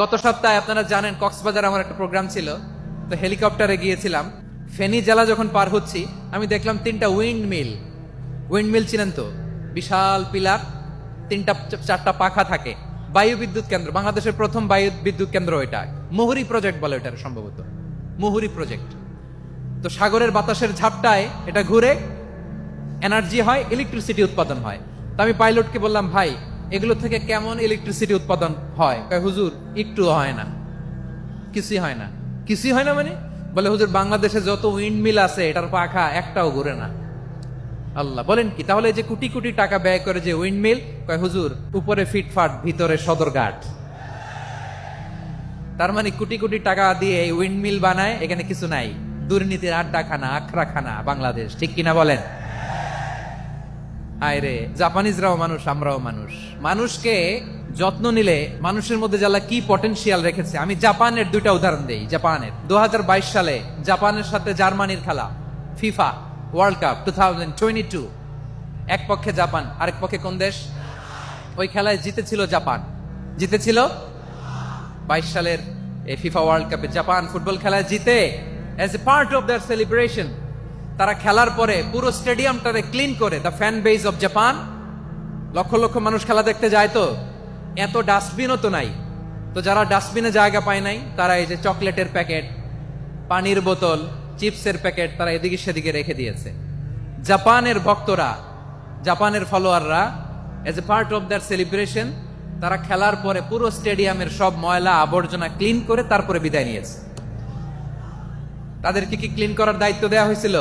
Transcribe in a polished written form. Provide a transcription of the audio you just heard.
গত সপ্তাহে আপনারা জানেন কক্সবাজার আমার একটা প্রোগ্রাম ছিল, তো হেলিকপ্টারে গিয়েছিলাম। ফেনী জেলা যখন পার হচ্ছি আমি দেখলাম তিনটা উইন্ড মিল চিনেন তো, বিশাল পিলার, তিনটা চারটা পাখা থাকে। বায়ু বিদ্যুৎ কেন্দ্র, বাংলাদেশের প্রথম বায়ু বিদ্যুৎ কেন্দ্র এটা, মুহুরী প্রজেক্ট বলে এটার, সম্ভবত মুহুরী প্রজেক্ট। তো সাগরের বাতাসের ঝাপটায় এটা ঘুরে এনার্জি হয়, ইলেকট্রিসিটি উৎপাদন হয়। তো আমি পাইলটকে বললাম, ভাই এগুলো থেকে কেমন ইলেকট্রিসিটি উৎপাদন হয়? কয়, হুজুর একটু হয় না, কিছুই হয় না। কিছুই হয় না মানে? বলে, হুজুর বাংলাদেশে যত উইন্ড মিল আছে এটার পাখা একটাও ঘুরে না। আল্লাহ, বলেন কি? তাহলে যে কোটি কোটি টাকা ব্যয় করে যে উইন্ড মিল, কয় হুজুর উপরে ফিটফাট ভিতরে সদরঘাট। তার মানে কোটি কোটি টাকা দিয়ে এই উইন্ড মিল বানায়, এখানে কিছু নাই। দুর্নীতির আড্ডাখানা, আখড়াখানা বাংলাদেশ, ঠিক কিনা বলেন? হায় রে, জাপানিজরাও মানুষ, আমরাও মানুষ। মানুষকে যত্ন নিলে মানুষের মধ্যে যারা কি পটেনশিয়াল রেখেছে। আমি জাপানের দুইটা উদাহরণ দেই। জাপানের 2022 সালে জাপানের সাথে জার্মানির খেলা, ফিফা ওয়ার্ল্ড কাপ 2022, এক পক্ষে জাপান, আরেক পক্ষে কোন দেশ? ওই খেলায় জিতেছিল জাপান, জিতেছিল 22 সালের এই ফিফা ওয়ার্ল্ড কাপে জাপান ফুটবল খেলায় জিতে। As a part of their celebration তারা খেলার পরে পুরো স্টেডিয়ামটারে ক্লিন করে, the fan base of Japan, lakh lakh মানুষ খেলা দেখতে যায়, তো এত ডাস্টবিনও তো নাই। তো যারা ডাস্টবিনে জায়গা পায় নাই, তারা এই যে চকলেটের প্যাকেট, পানির বোতল, চিপসের প্যাকেট তারা এদিকে সেদিকে রেখে দিয়েছে। জাপানের ভক্তরা, জাপানের ফলোয়াররা, as a part of their celebration তারা খেলার পরে পুরো স্টেডিয়ামের সব ময়লা আবর্জনা ক্লিন করে তারপরে বিদায় নিয়েছে। তাদেরকে কি ক্লিন করার দায়িত্ব দেওয়া হয়েছিল?